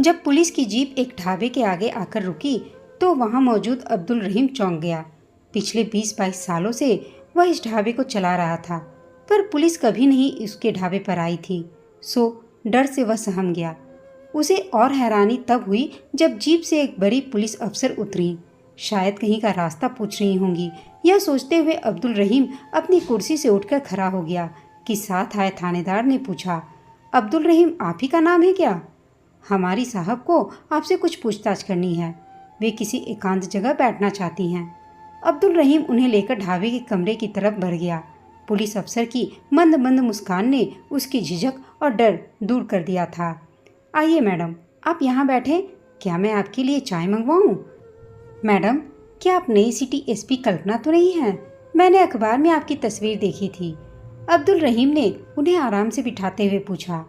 जब पुलिस की जीप एक ढाबे के आगे आकर रुकी तो वहां मौजूद अब्दुल रहीम चौंक गया। पिछले 20-22 सालों से वह इस ढाबे को चला रहा था, पर पुलिस कभी नहीं उसके ढाबे पर आई थी, सो डर से वह सहम गया। उसे और हैरानी तब हुई जब जीप से एक बड़ी पुलिस अफसर उतरी। शायद कहीं का रास्ता पूछ रही होंगी। यह सोचते हुए अब्दुल रहीम अपनी कुर्सी से उठकर खड़ा हो गया कि साथ आए थानेदार ने पूछा, अब्दुल रहीम आप ही का नाम है क्या? हमारी साहब को आपसे कुछ पूछताछ करनी है। वे किसी एकांत जगह बैठना चाहती हैं। अब्दुल रहीम उन्हें लेकर ढाबे के कमरे की तरफ बढ़ गया। पुलिस अफसर की मंद मंद मुस्कान ने उसकी झिझक और डर दूर कर दिया था। आइए मैडम, आप यहाँ बैठे। क्या मैं आपके लिए चाय मंगवाऊँ? मैडम, क्या आप नई सिटी एसपी कल्पना तो नहीं हैं? मैंने अखबार में आपकी तस्वीर देखी थी। अब्दुल रहीम ने उन्हें आराम से बिठाते हुए पूछा।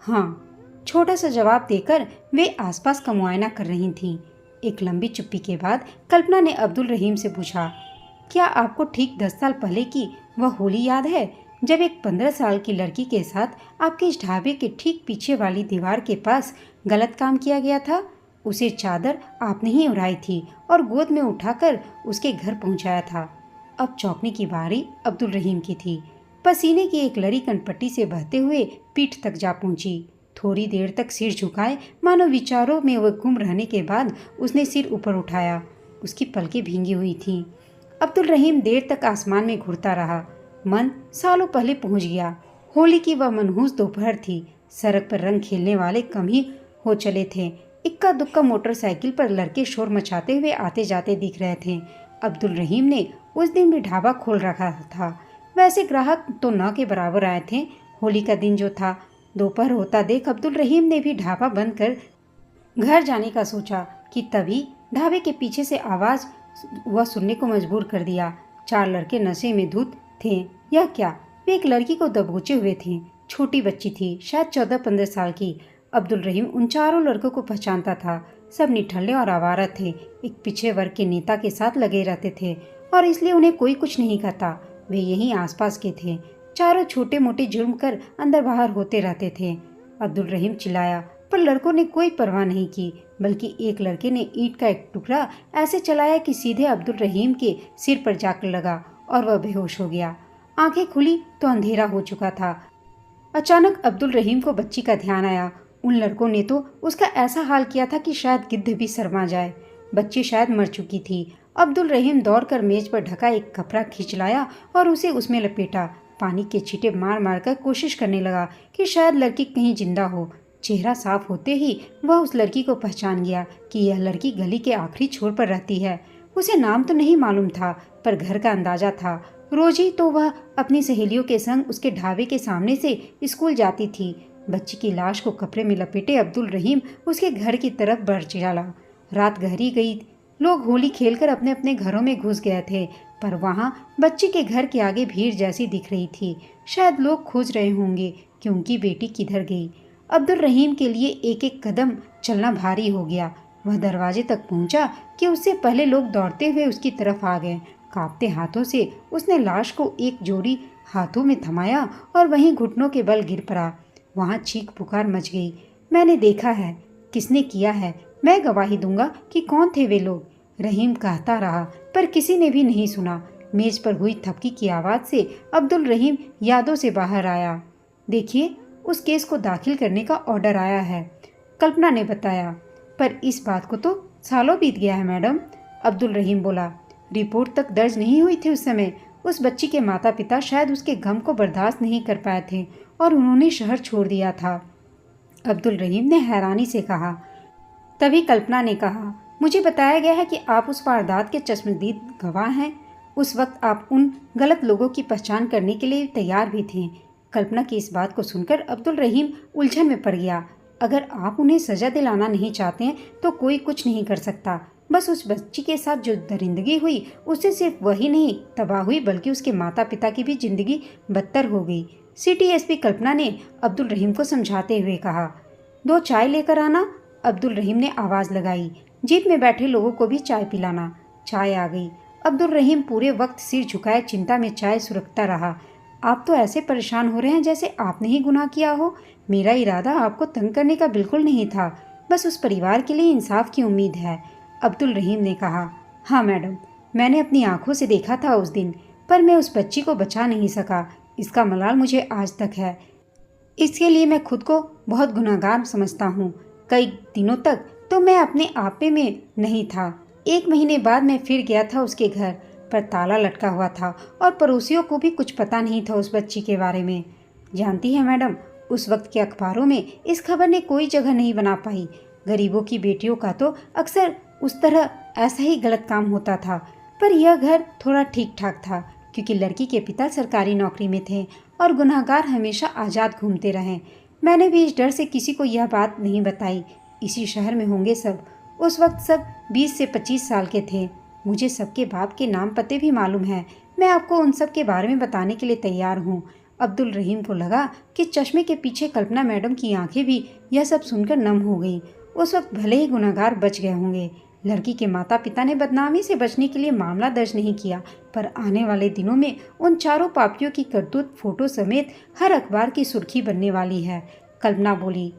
हाँ, छोटा सा जवाब देकर वे आसपास का मुआयना कर रही थीं। एक लंबी चुप्पी के बाद कल्पना ने अब्दुल रहीम से पूछा, क्या आपको ठीक 10 साल पहले की वह होली याद है जब एक 15 साल की लड़की के साथ आपके इस ढाबे के ठीक पीछे वाली दीवार के पास गलत काम किया गया था? उसे चादर आपने ही उड़ाई थी और गोद में उठाकर उसके घर पहुंचाया था। अब चौंकने की बारी अब्दुल रहीम की थी। पसीने की एक लड़ी कनपट्टी से बहते हुए पीठ तक जा पहुंची। थोड़ी देर तक सिर झुकाए मानो विचारों में वह गुम रहने के बाद उसने सिर ऊपर उठाया। उसकी पलकें भींगी हुई थीं। अब्दुल रहीम देर तक आसमान में घूरता रहा। मन सालों पहले पहुंच गया। होली की वह मनहूस दोपहर थी। सड़क पर रंग खेलने वाले कम ही हो चले थे। इक्का दुक्का मोटरसाइकिल पर लड़के शोर मचाते हुए आते जाते दिख रहे थे। अब्दुल रहीम ने उस दिन भी ढाबा खोल रखा था। वैसे ग्राहक तो न के बराबर आए थे। होली का दिन जो था, दोपहर होता देख अब्दुल रहीम ने भी ढाबा बंद कर घर जाने का सोचा कि तभी ढाबे के पीछे से आवाज वह सुनने को मजबूर कर दिया। 4 लड़के नशे में धुत थे। यह क्या? वे एक लड़की को दबोचे हुए थे। छोटी बच्ची थी, शायद 14-15 साल की। अब्दुल रहीम उन चारों लड़कों को पहचानता था। सब निठल्ले और आवारा थे। एक पिछड़े वर्ग के नेता के साथ लगे रहते थे और इसलिए उन्हें कोई कुछ नहीं कहता। वे यहीं आसपास के थे। चारों छोटे मोटे जुर्म कर अंदर बाहर होते रहते थे। अब्दुल रहीम चिल्लाया, पर लड़कों ने कोई परवाह नहीं की, बल्कि एक लड़के ने ईंट का एक टुकड़ा ऐसे चलाया कि सीधे अब्दुल रहीम के सिर पर जाकर लगा और वह बेहोश हो गया। आंखें खुली तो अंधेरा हो चुका था। अचानक अब्दुल रहीम को बच्ची का ध्यान आया। उन लड़कों ने तो उसका ऐसा हाल किया था कि शायद गिद्ध भी शर्मा जाए। बच्ची शायद मर चुकी थी। अब्दुल रहीम दौड़कर मेज पर ढका एक कपड़ा खींच लाया और उसे उसमें लपेटा। पानी के छींटे मार मार कर कोशिश करने लगा कि शायद लड़की कहीं जिंदा हो। चेहरा साफ होते ही वह उस लड़की को पहचान गया कि यह लड़की गली के आखिरी छोर पर रहती है। उसे नाम तो नहीं मालूम था, पर घर का अंदाजा था। रोज ही तो वह अपनी सहेलियों के संग उसके ढाबे के सामने से स्कूल जाती थी। बच्ची की लाश को कपड़े में लपेटे अब्दुल रहीम उसके घर की तरफ बढ़ चला। रात गहरी गई। लोग होली खेलकर अपने अपने घरों में घुस गए थे, पर वहाँ बच्ची के घर के आगे भीड़ जैसी दिख रही थी। शायद लोग खोज रहे होंगे कि उनकी बेटी किधर गई। अब्दुल रहीम के लिए एक एक कदम चलना भारी हो गया। वह दरवाजे तक पहुंचा कि उससे पहले लोग दौड़ते हुए उसकी तरफ आ गए। कांपते हाथों से उसने लाश को एक जोड़ी हाथों में थमाया और वहीं घुटनों के बल गिर पड़ा। वहाँ चीख पुकार मच गई। मैंने देखा है। किसने किया है? मैं गवाही दूंगा कि कौन थे वे लोग। रहीम कहता रहा, पर किसी ने भी नहीं सुना। मेज पर हुई थपकी की आवाज़ से अब्दुल रहीम यादों से बाहर आया। देखिए, उस केस को दाखिल करने का ऑर्डर आया है, कल्पना ने बताया। पर इस बात को तो सालों बीत गया है मैडम, अब्दुल रहीम बोला। रिपोर्ट तक दर्ज नहीं हुई थी उस समय। उस बच्ची के माता पिता शायद उसके गम को बर्दाश्त नहीं कर पाए थे और उन्होंने शहर छोड़ दिया था। अब्दुल रहीम ने हैरानी से कहा। तभी कल्पना ने कहा, मुझे बताया गया है कि आप उस वारदात के चश्मदीद गवाह हैं। उस वक्त आप उन गलत लोगों की पहचान करने के लिए तैयार भी थे। कल्पना की इस बात को सुनकर अब्दुल रहीम उलझन में पड़ गया। अगर आप उन्हें सजा दिलाना नहीं चाहते हैं तो कोई कुछ नहीं कर सकता। बस उस बच्ची के साथ जो दरिंदगी हुई, उससे सिर्फ वही नहीं तबाह हुई, बल्कि उसके माता पिता की भी जिंदगी बदतर हो गई। सिटी एसपी कल्पना ने अब्दुल रहीम को समझाते हुए कहा। 2 चाय लेकर आना, अब्दुल रहीम ने आवाज़ लगाई। जीप में बैठे लोगों को भी चाय पिलाना। चाय आ गई। अब्दुल रहीम पूरे वक्त सिर झुकाए चिंता में चाय सुरखता रहा। आप तो ऐसे परेशान हो रहे हैं जैसे आपने ही गुनाह किया हो। मेरा इरादा आपको तंग करने का बिल्कुल नहीं था। बस उस परिवार के लिए इंसाफ की उम्मीद है। अब्दुल रहीम ने कहा। हाँ मैडम, मैंने अपनी आंखों से देखा था उस दिन, पर मैं उस बच्ची को बचा नहीं सका। इसका मलाल मुझे आज तक है। इसके लिए मैं खुद को बहुत गुनहगार समझता हूँ। कई दिनों तक तो मैं अपने आपे में नहीं था। 1 महीने बाद मैं फिर गया था उसके घर, पर ताला लटका हुआ था और पड़ोसियों को भी कुछ पता नहीं था उस बच्ची के बारे में। जानती है मैडम, उस वक्त के अखबारों में इस खबर ने कोई जगह नहीं बना पाई। गरीबों की बेटियों का तो अक्सर उस तरह ऐसा ही गलत काम होता था, पर यह घर थोड़ा ठीक ठाक था, क्योंकि लड़की के पिता सरकारी नौकरी में थे और गुनहगार हमेशा आज़ाद घूमते रहे। मैंने भी इस डर से किसी को यह बात नहीं बताई। इसी शहर में होंगे सब। उस वक्त सब 20 से 25 साल के थे। मुझे सबके बाप के नाम पते भी मालूम है। मैं आपको उन सब के बारे में बताने के लिए तैयार हूँ। अब्दुल रहीम को लगा कि चश्मे के पीछे कल्पना मैडम की आंखें भी यह सब सुनकर नम हो गईं। उस वक्त भले ही गुनहगार बच गए होंगे। लड़की के माता पिता ने बदनामी से बचने के लिए मामला दर्ज नहीं किया, पर आने वाले दिनों में उन चारों पापियों की करतूत फोटो समेत हर अखबार की सुर्खी बनने वाली है। कल्पना बोली।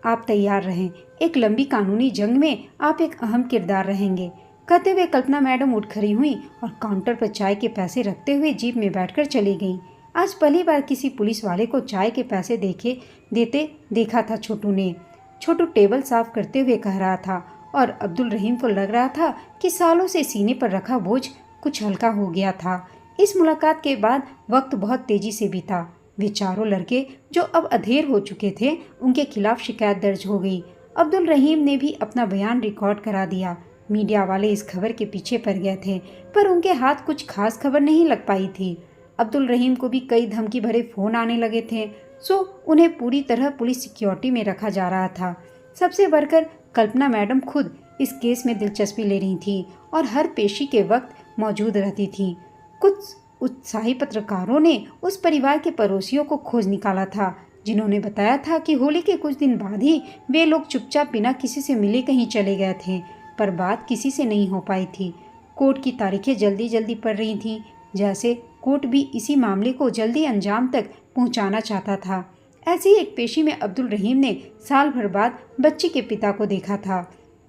आप तैयार रहें, एक लंबी कानूनी जंग में आप एक अहम किरदार रहेंगे। कहते हुए कल्पना मैडम उठ खड़ी हुई और काउंटर पर चाय के पैसे रखते हुए जीप में बैठकर चली गईं। आज पहली बार किसी पुलिस वाले को चाय के पैसे देते देखा था छोटू ने। छोटू टेबल साफ करते हुए कह रहा था और अब्दुल रहीम को लग रहा था कि सालों से सीने पर रखा बोझ कुछ हल्का हो गया था। इस मुलाकात के बाद वक्त बहुत तेजी से बीता। वे चारों लड़के जो अब अधेर हो चुके थे, उनके खिलाफ शिकायत दर्ज हो गई। अब्दुल रहीम ने भी अपना बयान रिकॉर्ड करा दिया। मीडिया वाले इस खबर के पीछे पड़ गए थे, पर उनके हाथ कुछ खास खबर नहीं लग पाई थी। अब्दुल रहीम को भी कई धमकी भरे फोन आने लगे थे, सो उन्हें पूरी तरह पुलिस सिक्योरिटी में रखा जा रहा था। सबसे बढ़कर कल्पना मैडम खुद इस केस में दिलचस्पी ले रही थी और हर पेशी के वक्त मौजूद रहती थी। कुछ उत्साही पत्रकारों ने उस परिवार के पड़ोसियों को खोज निकाला था, जिन्होंने बताया था कि होली के कुछ दिन बाद ही वे लोग चुपचाप बिना किसी से मिले कहीं चले गए थे, पर बात किसी से नहीं हो पाई थी। कोर्ट की तारीखें जल्दी जल्दी पड़ रही थीं, जैसे कोर्ट भी इसी मामले को जल्दी अंजाम तक पहुंचाना चाहता था। ऐसी ही एक पेशी में अब्दुल रहीम ने साल भर बाद बच्ची के पिता को देखा था।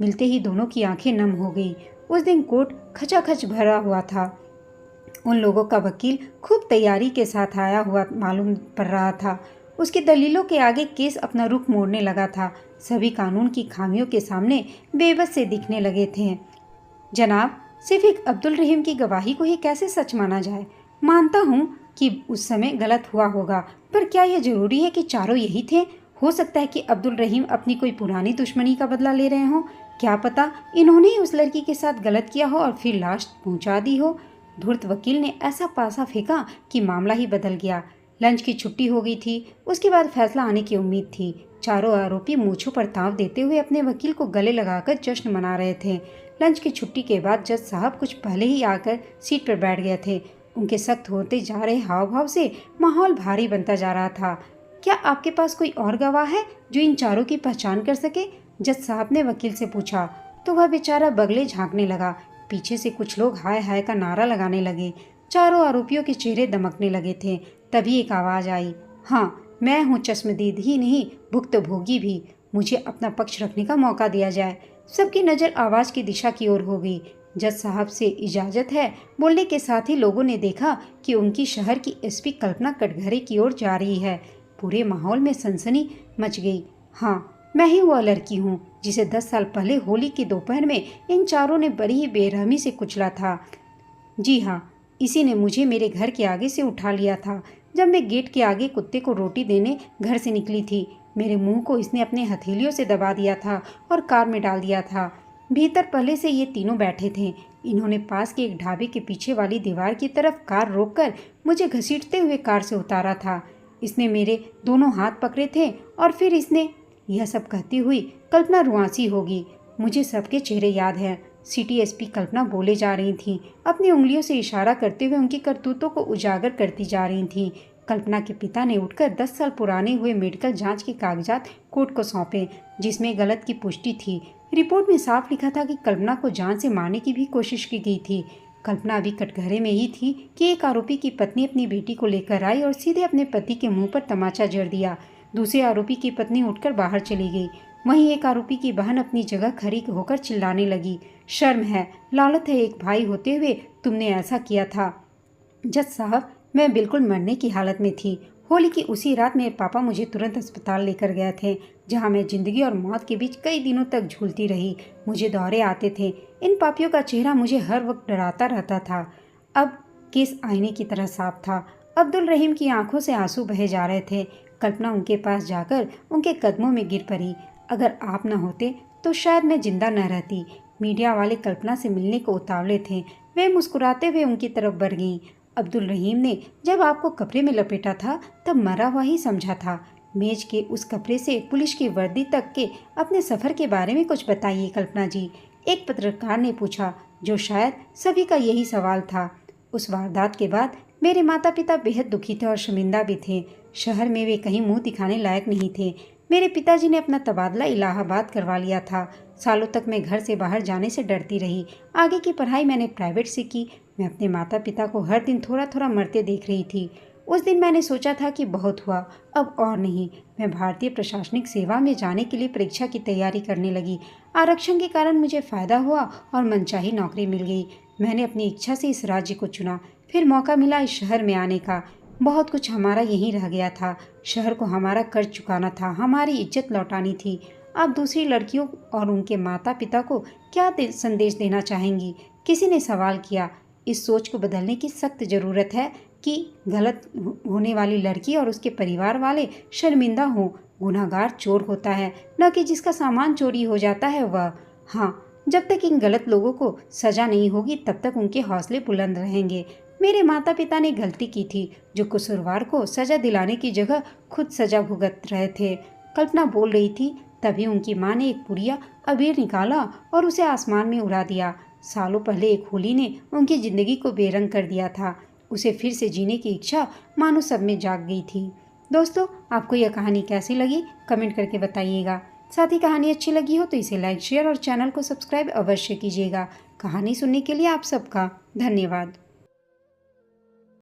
मिलते ही दोनों की आंखें नम हो गई। उस दिन कोर्ट खचाखच भरा हुआ था। उन लोगों का वकील खूब तैयारी के साथ आया हुआ मालूम पड़ रहा था। उसकी दलीलों के आगे केस अपना रुख मोड़ने लगा था। सभी कानून की खामियों के सामने बेबस से दिखने लगे थे। जनाब, सिर्फ एक अब्दुल रहीम की गवाही को ही कैसे सच माना जाए? मानता हूँ कि उस समय गलत हुआ होगा, पर क्या यह जरूरी है कि चारों यही थे? हो सकता है कि अब्दुल रहीम अपनी कोई पुरानी दुश्मनी का बदला ले रहे हों। क्या पता इन्होंने ही उस लड़की के साथ गलत किया हो और फिर लाश पहुंचा दी हो। धूर्त वकील ने ऐसा पासा फेंका कि मामला ही बदल गया। लंच की छुट्टी हो गई थी। उसके बाद फैसला आने की उम्मीद थी। चारों आरोपी मूंछों पर ताव देते हुए अपने वकील को गले लगाकर जश्न मना रहे थे। लंच की छुट्टी के बाद जज साहब कुछ पहले ही आकर सीट पर बैठ गए थे। उनके सख्त होते जा रहे हाव भाव से माहौल भारी बनता जा रहा था। क्या आपके पास कोई और गवाह है जो इन चारों की पहचान कर सके? जज साहब ने वकील से पूछा, तो वह बेचारा बगले झांकने लगा। पीछे से कुछ लोग हाय हाय का नारा लगाने लगे। चारों आरोपियों के चेहरे दमकने लगे थे। तभी एक आवाज आई, हाँ, मैं हूँ चश्मदीद ही नहीं, भुक्तभोगी भी। मुझे अपना पक्ष रखने का मौका दिया जाए। सबकी नज़र आवाज की दिशा की ओर हो गई। जज साहब से इजाज़त है। बोलने के साथ ही लोगों ने देखा कि उनकी शहर की एसपी कल्पना कटघरे की ओर जा रही है। पूरे माहौल में सनसनी मच गई। हाँ, मैं ही वह लड़की हूँ जिसे 10 साल पहले होली की दोपहर में इन चारों ने बड़ी ही बेरहमी से कुचला था। जी हाँ, इसी ने मुझे मेरे घर के आगे से उठा लिया था। जब मैं गेट के आगे कुत्ते को रोटी देने घर से निकली थी, मेरे मुंह को इसने अपने हथेलियों से दबा दिया था और कार में डाल दिया था। भीतर पहले से ये तीनों बैठे थे। इन्होंने पास के एक ढाबे के पीछे वाली दीवार की तरफ कार रोककर मुझे घसीटते हुए कार से उतारा था। इसने मेरे दोनों हाथ पकड़े थे और फिर इसने, यह सब कहती हुई कल्पना रुआंसी होगी। मुझे सबके चेहरे याद हैं। सिटी एसपी कल्पना बोले जा रही थीं, अपनी उंगलियों से इशारा करते हुए उनकी करतूतों को उजागर करती जा रही थीं। कल्पना के पिता ने उठकर 10 साल पुराने हुए मेडिकल जांच के कागजात कोर्ट को सौंपे, जिसमें गलत की पुष्टि थी। रिपोर्ट में साफ लिखा था कि कल्पना को जान से मारने की भी कोशिश की गई थी। कल्पना अभी कटघरे में ही थी कि एक आरोपी की पत्नी अपनी बेटी को लेकर आई और सीधे अपने पति के मुंह पर तमाचा जड़ दिया। दूसरे आरोपी की पत्नी उठकर बाहर चली गई। वहीं एक आरोपी की बहन अपनी जगह खड़ी होकर चिल्लाने लगी, शर्म है, लालत है, एक भाई होते हुए तुमने ऐसा किया था। जज साहब, मैं बिल्कुल मरने की हालत में थी। होली की उसी रात मेरे पापा मुझे तुरंत अस्पताल लेकर गए थे, जहां मैं जिंदगी और मौत के बीच कई दिनों तक झूलती रही। मुझे दौरे आते थे। इन पापियों का चेहरा मुझे हर वक्त डराता रहता था। अब केस आईने की तरह साफ था। अब्दुल रहीम की आंखों से आंसू बहे जा रहे थे। कल्पना उनके पास जाकर उनके कदमों में गिर पड़ी। अगर आप न होते तो शायद मैं जिंदा न रहती। मीडिया वाले कल्पना से मिलने को उतावले थे। वे मुस्कुराते हुए उनकी तरफ बढ़ गईं। अब्दुल रहीम ने जब आपको कपड़े में लपेटा था तब मरा हुआ ही समझा था। मेज के उस कपड़े से पुलिस की वर्दी तक के अपने सफ़र के बारे में कुछ बताइए कल्पना जी, एक पत्रकार ने पूछा, जो शायद सभी का यही सवाल था। उस वारदात के बाद मेरे माता पिता बेहद दुखी थे और शर्मिंदा भी थे। शहर में वे कहीं मुंह दिखाने लायक नहीं थे। मेरे पिताजी ने अपना तबादला इलाहाबाद करवा लिया था। सालों तक मैं घर से बाहर जाने से डरती रही। आगे की पढ़ाई मैंने प्राइवेट से की। मैं अपने माता पिता को हर दिन थोड़ा थोड़ा मरते देख रही थी। उस दिन मैंने सोचा था कि बहुत हुआ, अब और नहीं। मैं भारतीय प्रशासनिक सेवा में जाने के लिए परीक्षा की तैयारी करने लगी। आरक्षण के कारण मुझे फ़ायदा हुआ और मनचाही नौकरी मिल गई। मैंने अपनी इच्छा से इस राज्य को चुना। फिर मौका मिला इस शहर में आने का। बहुत कुछ हमारा यहीं रह गया था। शहर को हमारा कर्ज चुकाना था, हमारी इज्जत लौटानी थी। आप दूसरी लड़कियों और उनके माता पिता को क्या संदेश देना चाहेंगी? किसी ने सवाल किया। इस सोच को बदलने की सख्त ज़रूरत है कि गलत होने वाली लड़की और उसके परिवार वाले शर्मिंदा हों। गुनहगार चोर होता है, न कि जिसका सामान चोरी हो जाता है वह। हाँ, जब तक इन गलत लोगों को सजा नहीं होगी तब तक उनके हौसले बुलंद रहेंगे। मेरे माता पिता ने गलती की थी, जो कसूरवार को सजा दिलाने की जगह खुद सजा भुगत रहे थे। कल्पना बोल रही थी, तभी उनकी माँ ने एक पुड़िया अबीर निकाला और उसे आसमान में उड़ा दिया। सालों पहले एक होली ने उनकी जिंदगी को बेरंग कर दिया था। उसे फिर से जीने की इच्छा मानो सब में जाग गई थी। दोस्तों, आपको यह कहानी कैसी लगी कमेंट करके बताइएगा। साथ ही कहानी अच्छी लगी हो तो इसे लाइक, शेयर और चैनल को सब्सक्राइब अवश्य कीजिएगा। कहानी सुनने के लिए आप सबका धन्यवाद।